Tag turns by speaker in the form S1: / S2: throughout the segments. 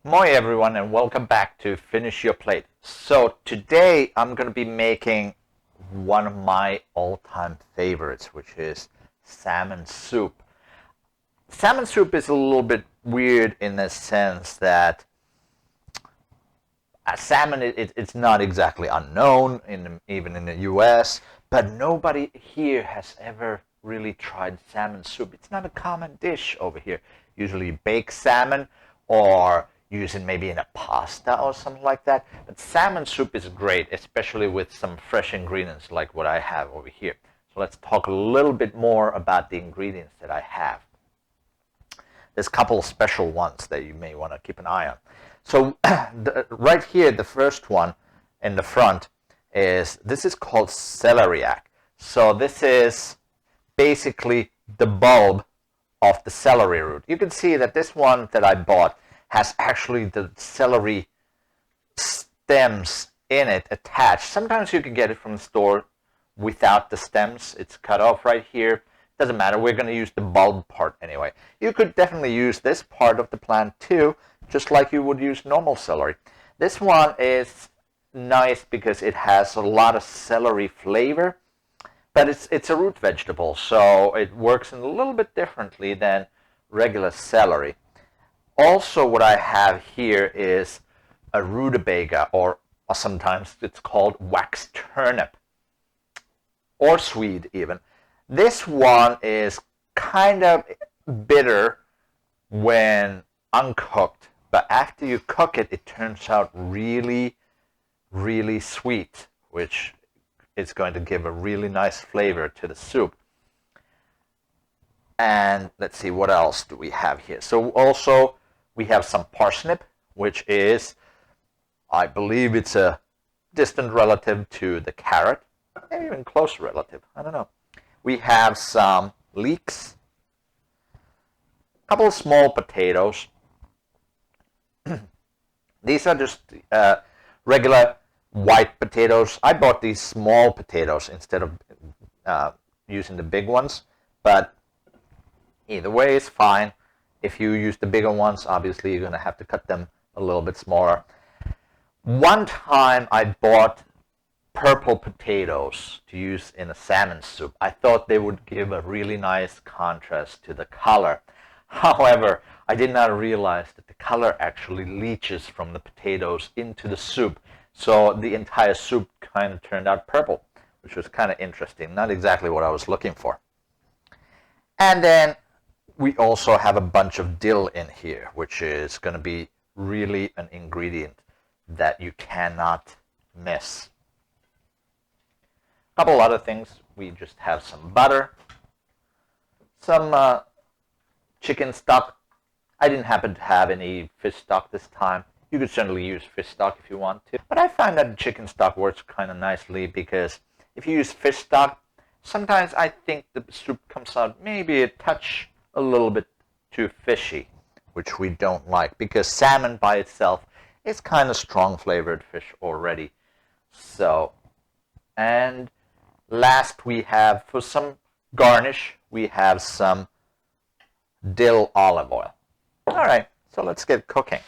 S1: Moi everyone and welcome back to Finish Your Plate. So today I'm going to be making one of my all-time favorites, which is salmon soup. Salmon soup is a little bit weird in the sense that salmon it's not exactly unknown even in the US, but nobody here has ever really tried salmon soup. It's not a common dish over here. Usually baked salmon or use it maybe in a pasta or something like that. But salmon soup is great, especially with some fresh ingredients like what I have over here. So let's talk a little bit more about the ingredients that I have. There's a couple of special ones that you may want to keep an eye on. So right here, the first one in the front this is called celeriac. So this is basically the bulb of the celery root. You can see that this one that I bought has actually the celery stems in it attached. Sometimes you can get it from the store without the stems. It's cut off right here. Doesn't matter. We're going to use the bulb part anyway. You could definitely use this part of the plant too, just like you would use normal celery. This one is nice because it has a lot of celery flavor, but it's a root vegetable, so it works a little bit differently than regular celery. Also, what I have here is a rutabaga, or sometimes it's called wax turnip, or swede even. This one is kind of bitter when uncooked, but after you cook it, it turns out really, really sweet, which is going to give a really nice flavor to the soup. And let's see, what else do we have here? So also, we have some parsnip, which is, I believe it's a distant relative to the carrot, maybe even close relative, I don't know. We have some leeks, a couple of small potatoes. These are just regular white potatoes. I bought these small potatoes instead of using the big ones, but either way is fine. If you use the bigger ones, obviously you're going to have to cut them a little bit smaller. One time I bought purple potatoes to use in a salmon soup. I thought they would give a really nice contrast to the color. However, I did not realize that the color actually leaches from the potatoes into the soup. So the entire soup kind of turned out purple, which was kind of interesting. Not exactly what I was looking for. And then we also have a bunch of dill in here, which is going to be really an ingredient that you cannot miss. A couple other things. We just have some butter, some chicken stock. I didn't happen to have any fish stock this time. You could certainly use fish stock if you want to. But I find that chicken stock works kind of nicely because if you use fish stock, sometimes I think the soup comes out maybe a little bit too fishy, which we don't like because salmon by itself is kind of strong flavored fish already. So, and last we have, for some garnish, we have some dill olive oil. All right, so let's get cooking.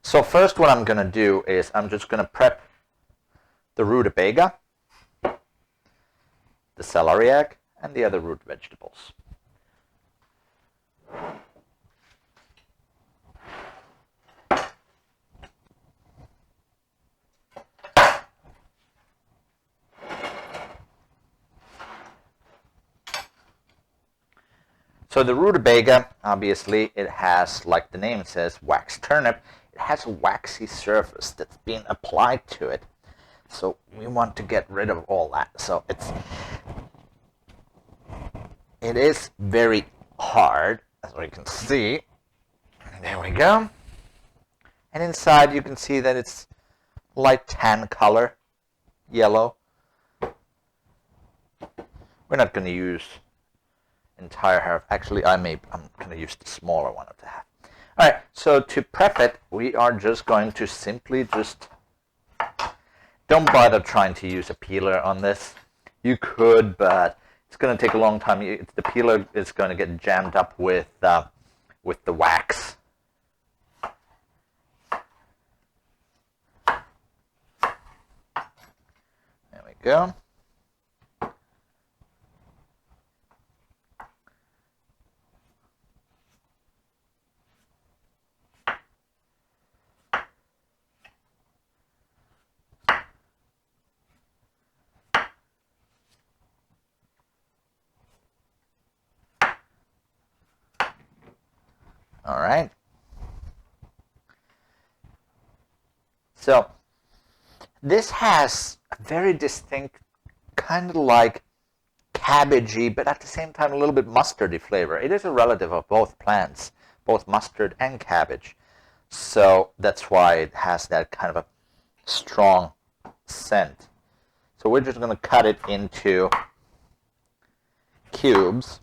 S1: So first what I'm going to do is I'm just going to prep the rutabaga, the celeriac, and the other root vegetables. So the rutabaga, obviously, it has, like the name says, wax turnip. It has a waxy surface that's being applied to it. So we want to get rid of all that. So it is very hard, as we can see. There we go. And inside you can see that it's light tan color, yellow. We're not going to use entire half. Actually, I'm going to use the smaller one of the half. All right, so to prep it, we are just going to simply don't bother trying to use a peeler on this. You could, but it's going to take a long time. The peeler is going to get jammed up with the wax, go. All right. So this has a very distinct, kind of like cabbagey, but at the same time a little bit mustardy flavor. It is a relative of both plants, both mustard and cabbage. So that's why it has that kind of a strong scent. So we're just going to cut it into cubes.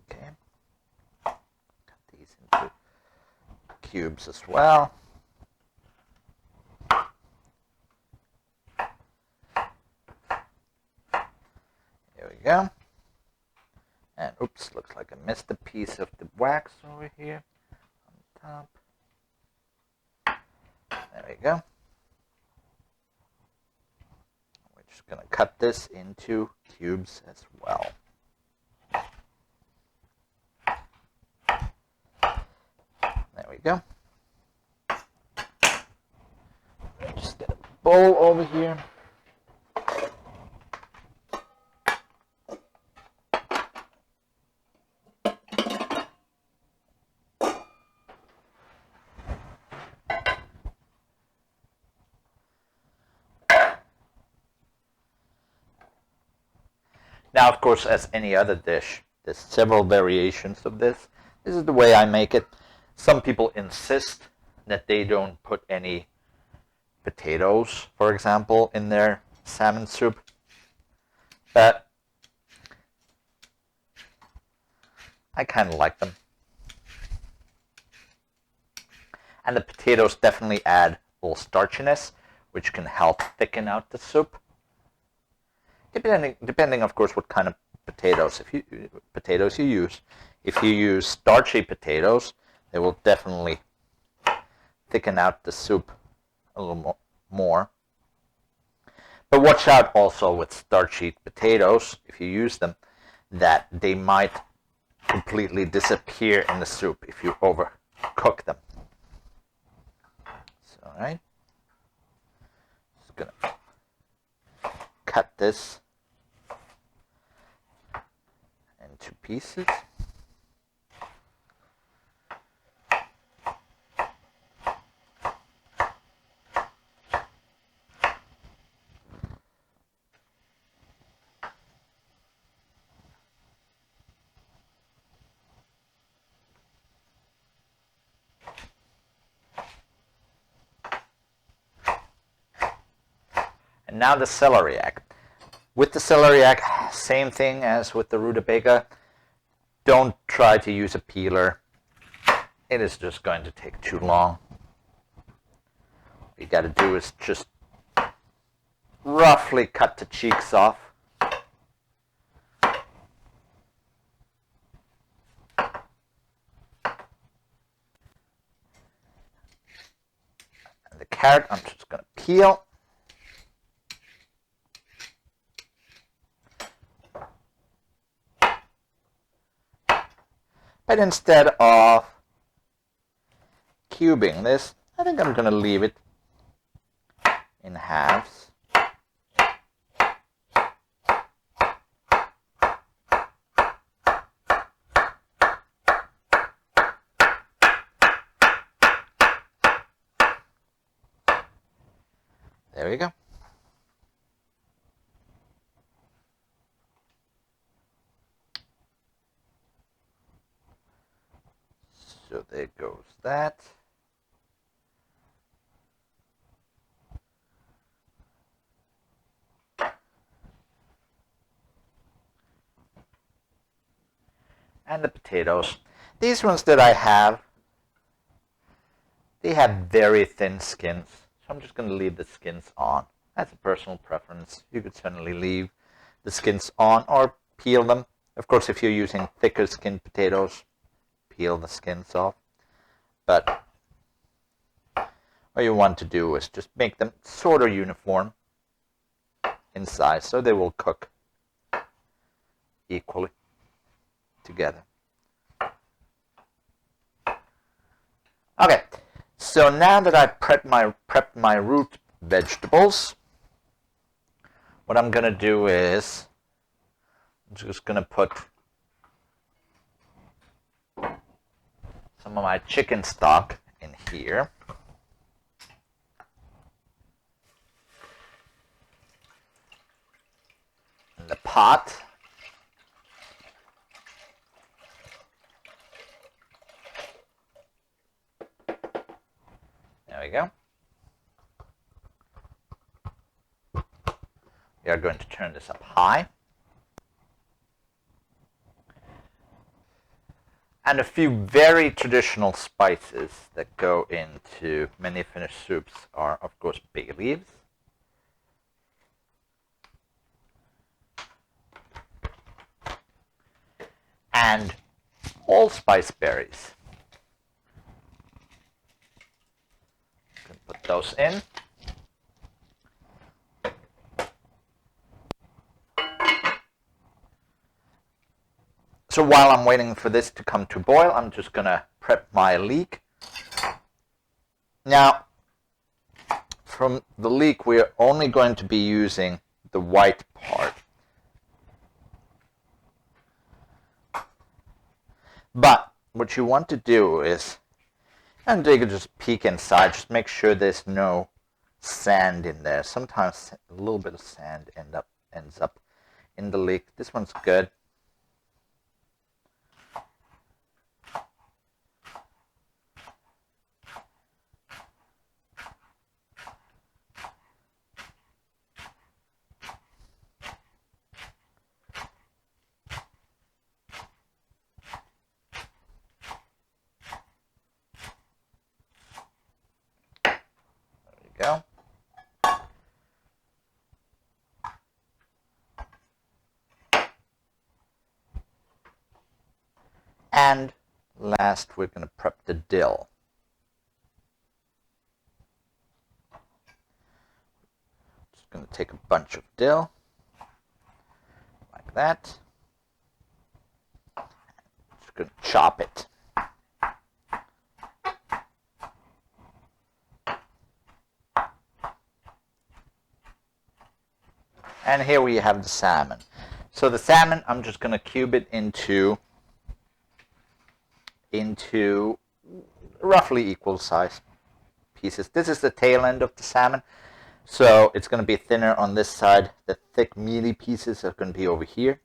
S1: Okay. Cut these into cubes as well. There we go. And oops, looks like I missed a piece of the wax over here on top. There we go. We're just going to cut this into cubes as well. There we go. Just get a bowl over here. Now, of course, as any other dish, there's several variations of this. This is the way I make it. Some people insist that they don't put any potatoes, for example, in their salmon soup. But I kind of like them. And the potatoes definitely add a little starchiness, which can help thicken out the soup. Depending, of course, what kind of potatoes you use. If you use starchy potatoes, they will definitely thicken out the soup a little more. But watch out also with starchy potatoes, if you use them, that they might completely disappear in the soup if you overcook them. So, all right. Just gonna cut this into pieces. And now the celeriac. With the celeriac, same thing as with the rutabaga. Don't try to use a peeler. It is just going to take too long. What you got to do is just roughly cut the cheeks off. And the carrot, I'm just going to peel. But instead of cubing this, I think I'm going to leave it in halves. There we go. So there goes that. And the potatoes. These ones that I have, they have very thin skins, so I'm just going to leave the skins on. That's a personal preference. You could certainly leave the skins on or peel them. Of course, if you're using thicker skinned potatoes, peel the skins off. But what you want to do is just make them sort of uniform in size so they will cook equally together. Okay, so now that I prepped my root vegetables, what I'm going to do is I'm just going to put some of my chicken stock in here. In the pot. There we go. We are going to turn this up high. And a few very traditional spices that go into many Finnish soups are, of course, bay leaves. And allspice berries. Put those in. So while I'm waiting for this to come to boil, I'm just going to prep my leek. Now, from the leek, we're only going to be using the white part. But what you want to do is, and you can just peek inside, just make sure there's no sand in there. Sometimes a little bit of sand ends up in the leek. This one's good. Go. And last, we're going to prep the dill. Just going to take a bunch of dill, like that. Just going to chop it. And here we have the salmon. So the salmon, I'm just going to cube it into roughly equal size pieces. This is the tail end of the salmon, so it's going to be thinner on this side. The thick, meaty pieces are going to be over here.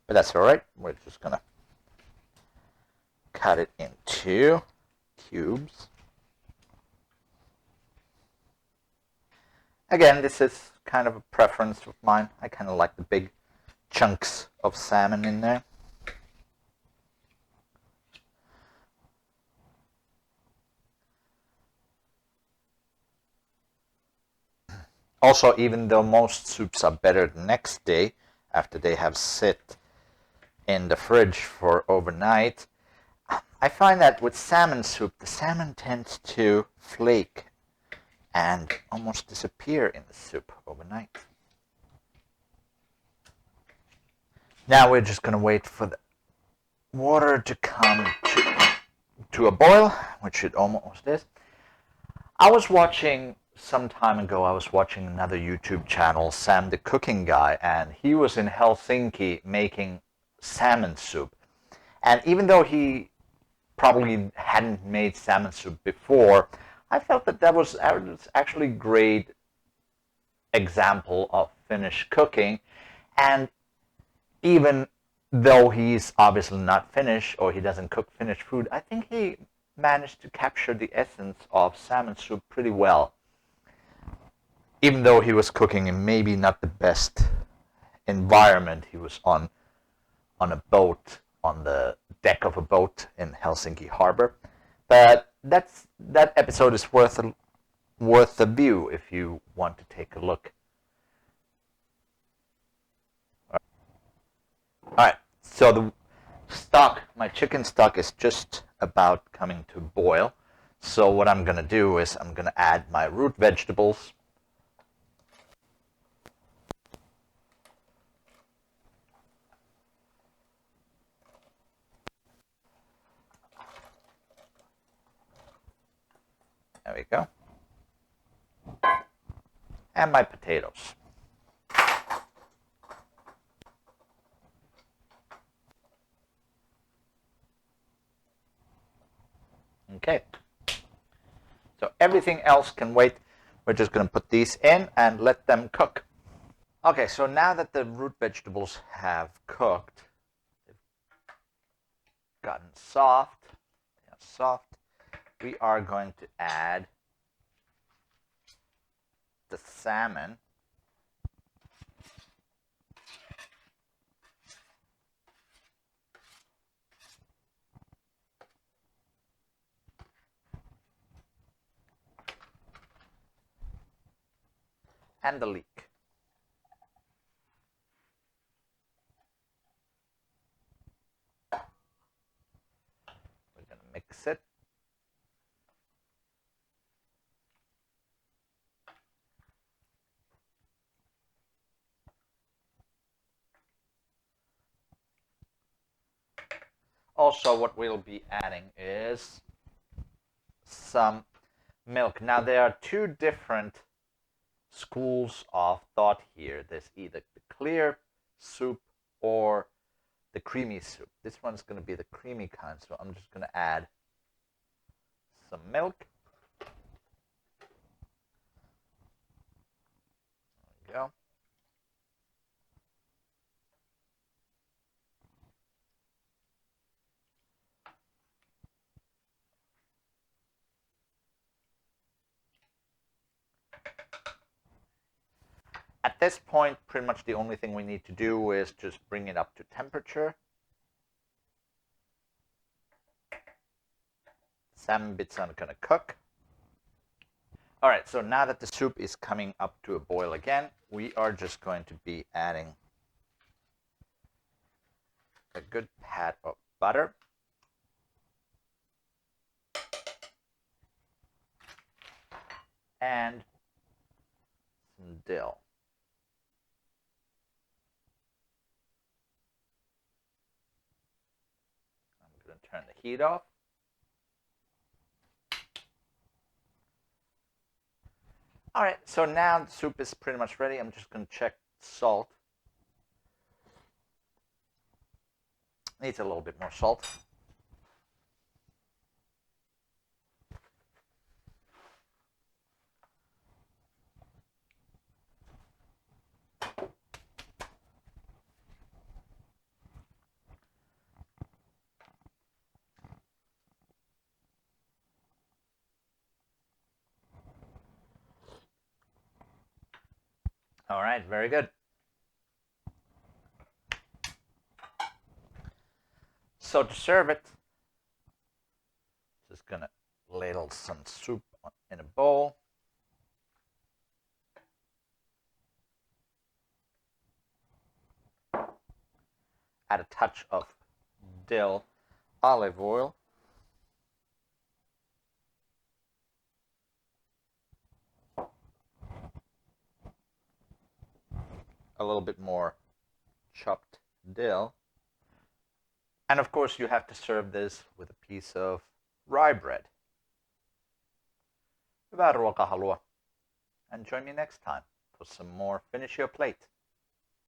S1: But that's all right. We're just going to cut it into cubes. Again, this is kind of a preference of mine. I kind of like the big chunks of salmon in there. Also, even though most soups are better the next day after they have sit in the fridge for overnight, I find that with salmon soup, the salmon tends to flake and almost disappear in the soup overnight. Now we're just going to wait for the water to come to a boil, which it almost is. I was watching some time ago, I was watching another YouTube channel, Sam the Cooking Guy, and he was in Helsinki making salmon soup. And even though he probably hadn't made salmon soup before, I felt that that was actually a great example of Finnish cooking. And even though he's obviously not Finnish or he doesn't cook Finnish food, I think he managed to capture the essence of salmon soup pretty well. Even though he was cooking in maybe not the best environment. He was on a boat, on the deck of a boat in Helsinki harbor. But that episode is worth the view if you want to take a look. All right, so the stock, my chicken stock, is just about coming to boil. So what I'm gonna do is I'm gonna add my root vegetables. There we go. And my potatoes. Okay. So everything else can wait. We're just going to put these in and let them cook. Okay, so now that the root vegetables have cooked, they've gotten soft, we are going to add the salmon. And the leek. We're going to mix it. Also, what we'll be adding is some milk. Now, there are two different schools of thought here. There's either the clear soup or the creamy soup. This one's going to be the creamy kind, so I'm just going to add some milk. There we go. At this point, pretty much the only thing we need to do is just bring it up to temperature. Salmon bits are going to cook. All right, so now that the soup is coming up to a boil again, we are just going to be adding a good pat of butter. And some dill. I'm going to turn the heat off. All right, so now the soup is pretty much ready. I'm just going to check salt. Needs a little bit more salt. All right, very good. So to serve it, just gonna ladle some soup in a bowl. Add a touch of dill, olive oil, a little bit more chopped dill. And of course, you have to serve this with a piece of rye bread. Hyvää ruokahalua. And join me next time for some more Finish Your Plate.